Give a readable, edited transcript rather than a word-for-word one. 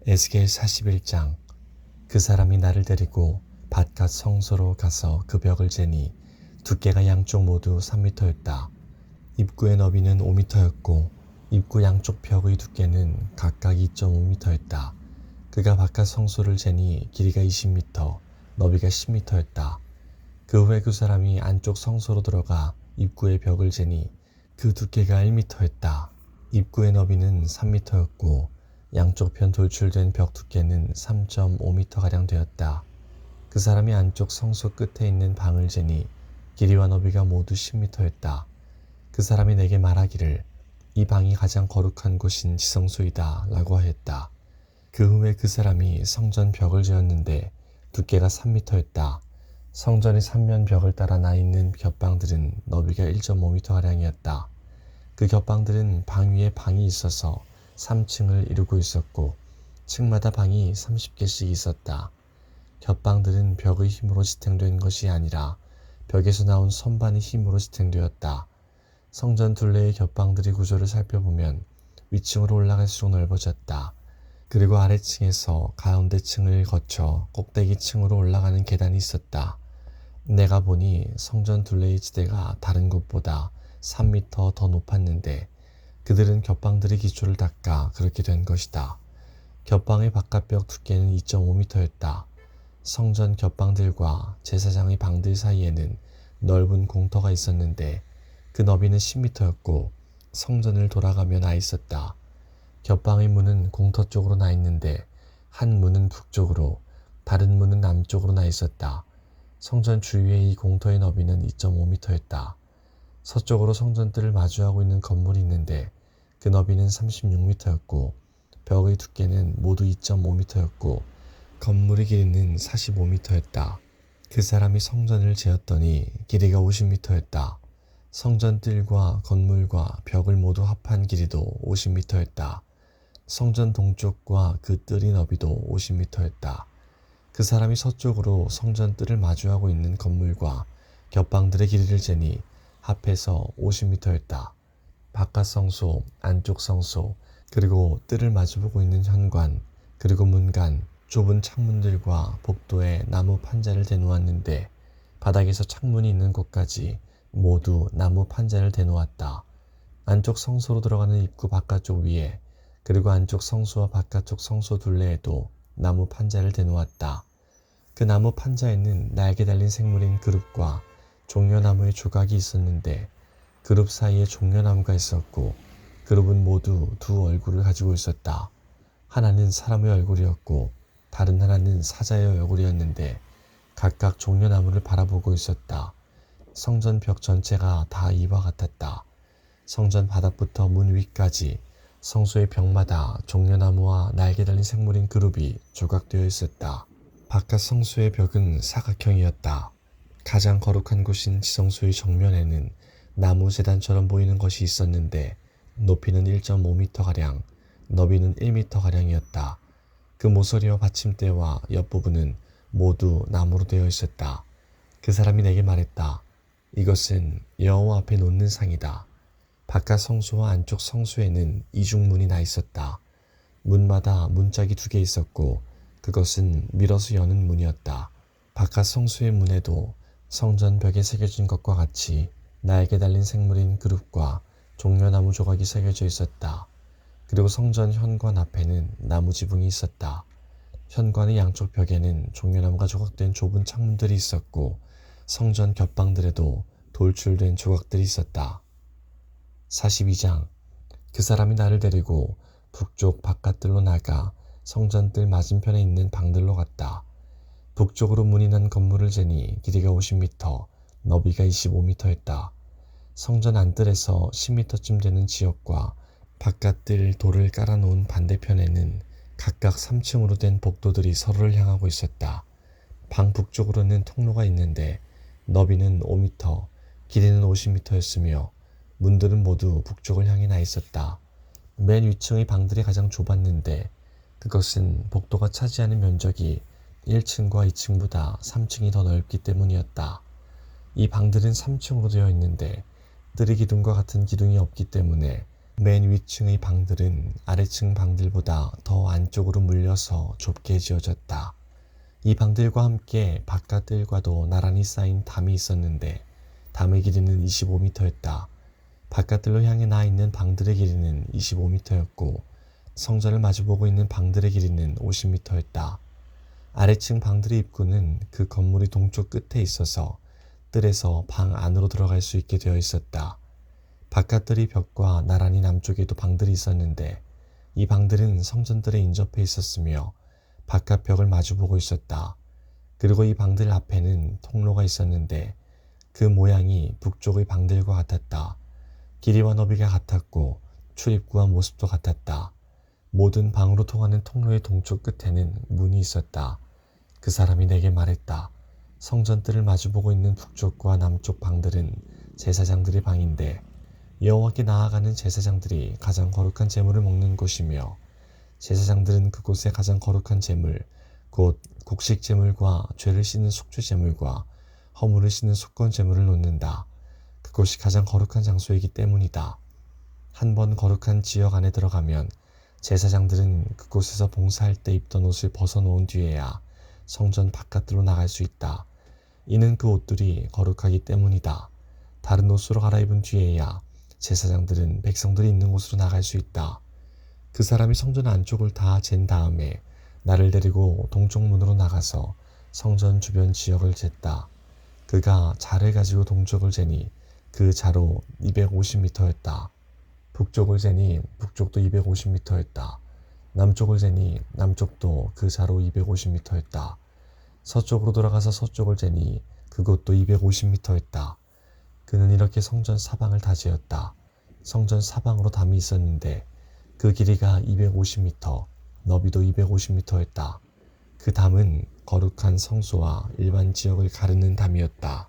에스겔 41장. 그 사람이 나를 데리고 바깥 성소로 가서 그 벽을 재니 두께가 양쪽 모두 3미터였다. 입구의 너비는 5미터였고 입구 양쪽 벽의 두께는 각각 2.5미터였다. 그가 바깥 성소를 재니 길이가 20미터, 너비가 10미터였다. 그 후에 그 사람이 안쪽 성소로 들어가 입구의 벽을 재니 그 두께가 1미터였다. 입구의 너비는 3미터였고 양쪽 편 돌출된 벽 두께는 3.5미터가량 되었다. 그 사람이 안쪽 성소 끝에 있는 방을 재니 길이와 너비가 모두 10미터였다. 그 사람이 내게 말하기를 이 방이 가장 거룩한 곳인 지성소이다 라고 하였다. 그 후에 그 사람이 성전 벽을 재었는데 두께가 3미터였다. 성전의 3면 벽을 따라 나 있는 곁방들은 너비가 1.5미터가량이었다. 그 곁방들은 방 위에 방이 있어서 3층을 이루고 있었고 층마다 방이 30개씩 있었다. 곁방들은 벽의 힘으로 지탱된 것이 아니라 벽에서 나온 선반의 힘으로 지탱되었다. 성전 둘레의 곁방들의 구조를 살펴보면 위층으로 올라갈수록 넓어졌다. 그리고 아래층에서 가운데 층을 거쳐 꼭대기 층으로 올라가는 계단이 있었다. 내가 보니 성전 둘레의 지대가 다른 곳보다 3미터 더 높았는데 그들은 곁방들의 기초를 닦아 그렇게 된 것이다. 곁방의 바깥벽 두께는 2.5미터였다. 성전 곁방들과 제사장의 방들 사이에는 넓은 공터가 있었는데 그 너비는 10미터였고 성전을 돌아가며 나 있었다. 곁방의 문은 공터 쪽으로 나 있는데 한 문은 북쪽으로 다른 문은 남쪽으로 나 있었다. 성전 주위의 이 공터의 너비는 2.5미터였다. 서쪽으로 성전뜰을 마주하고 있는 건물이 있는데 그 너비는 36미터였고 벽의 두께는 모두 2.5미터였고 건물의 길이는 45미터였다. 그 사람이 성전을 재었더니 길이가 50미터였다. 성전뜰과 건물과 벽을 모두 합한 길이도 50미터였다. 성전 동쪽과 그 뜰의 너비도 50미터였다. 그 사람이 서쪽으로 성전뜰을 마주하고 있는 건물과 곁방들의 길이를 재니 합해서 50미터였다. 바깥 성소, 안쪽 성소, 그리고 뜰을 마주보고 있는 현관, 그리고 문간, 좁은 창문들과 복도에 나무 판자를 대놓았는데 바닥에서 창문이 있는 곳까지 모두 나무 판자를 대놓았다. 안쪽 성소로 들어가는 입구 바깥쪽 위에 그리고 안쪽 성소와 바깥쪽 성소 둘레에도 나무 판자를 대놓았다. 그 나무 판자에는 날개 달린 생물인 그룹과 종려나무의 조각이 있었는데 그룹 사이에 종려나무가 있었고 그룹은 모두 두 얼굴을 가지고 있었다. 하나는 사람의 얼굴이었고 다른 하나는 사자의 얼굴이었는데 각각 종려나무를 바라보고 있었다. 성전 벽 전체가 다 이와 같았다. 성전 바닥부터 문 위까지 성소의 벽마다 종려나무와 날개 달린 생물인 그룹이 조각되어 있었다. 바깥 성소의 벽은 사각형이었다. 가장 거룩한 곳인 지성소의 정면에는 나무 제단처럼 보이는 것이 있었는데 높이는 1.5m가량, 너비는 1m가량이었다. 그 모서리와 받침대와 옆부분은 모두 나무로 되어 있었다. 그 사람이 내게 말했다. 이것은 여호와 앞에 놓는 상이다. 바깥 성소와 안쪽 성소에는 이중문이 나 있었다. 문마다 문짝이 2개 있었고 그것은 밀어서 여는 문이었다. 바깥 성소의 문에도 성전 벽에 새겨진 것과 같이 날개 달린 생물인 그룹과 종려나무 조각이 새겨져 있었다. 그리고 성전 현관 앞에는 나무 지붕이 있었다. 현관의 양쪽 벽에는 종려나무가 조각된 좁은 창문들이 있었고 성전 곁방들에도 돌출된 조각들이 있었다. 42장. 그 사람이 나를 데리고 북쪽 바깥뜰로 나가 성전뜰 맞은편에 있는 방들로 갔다. 북쪽으로 문이 난 건물을 재니 길이가 50미터, 너비가 25미터였다. 성전 안뜰에서 10미터쯤 되는 지역과 바깥뜰 돌을 깔아놓은 반대편에는 각각 3층으로 된 복도들이 서로를 향하고 있었다. 방 북쪽으로는 통로가 있는데 너비는 5미터, 길이는 50미터였으며 문들은 모두 북쪽을 향해 나 있었다. 맨 위층의 방들이 가장 좁았는데 그것은 복도가 차지하는 면적이 1층과 2층보다 3층이 더 넓기 때문이었다. 이 방들은 3층으로 되어 있는데 뜰의 기둥과 같은 기둥이 없기 때문에 맨 위층의 방들은 아래층 방들보다 더 안쪽으로 물려서 좁게 지어졌다. 이 방들과 함께 바깥들과도 나란히 쌓인 담이 있었는데 담의 길이는 25m였다. 바깥들로 향해 나 있는 방들의 길이는 25m였고 성전을 마주보고 있는 방들의 길이는 50m였다. 아래층 방들의 입구는 그 건물의 동쪽 끝에 있어서 뜰에서 방 안으로 들어갈 수 있게 되어 있었다. 바깥들의 벽과 나란히 남쪽에도 방들이 있었는데 이 방들은 성전들에 인접해 있었으며 바깥 벽을 마주보고 있었다. 그리고 이 방들 앞에는 통로가 있었는데 그 모양이 북쪽의 방들과 같았다. 길이와 너비가 같았고 출입구와 모습도 같았다. 모든 방으로 통하는 통로의 동쪽 끝에는 문이 있었다. 그 사람이 내게 말했다. 성전뜰을 마주보고 있는 북쪽과 남쪽 방들은 제사장들의 방인데 여호와께 나아가는 제사장들이 가장 거룩한 제물을 먹는 곳이며 제사장들은 그곳에 가장 거룩한 제물, 곧 곡식 제물과 죄를 씻는 속죄 제물과 허물을 씻는 속건 제물을 놓는다. 그곳이 가장 거룩한 장소이기 때문이다. 한 번 거룩한 지역 안에 들어가면 제사장들은 그곳에서 봉사할 때 입던 옷을 벗어놓은 뒤에야 성전 바깥으로 나갈 수 있다. 이는 그 옷들이 거룩하기 때문이다. 다른 옷으로 갈아입은 뒤에야 제사장들은 백성들이 있는 곳으로 나갈 수 있다. 그 사람이 성전 안쪽을 다 잰 다음에 나를 데리고 동쪽 문으로 나가서 성전 주변 지역을 쟀다. 그가 자를 가지고 동쪽을 재니 그 자로 250m였다. 북쪽을 재니 북쪽도 250m였다. 남쪽을 재니 남쪽도 그 자로 250m였다. 서쪽으로 돌아가서 서쪽을 재니 그곳도 250m였다. 그는 이렇게 성전 사방을 다 재었다. 성전 사방으로 담이 있었는데 그 길이가 250m, 너비도 250m였다. 그 담은 거룩한 성소와 일반 지역을 가르는 담이었다.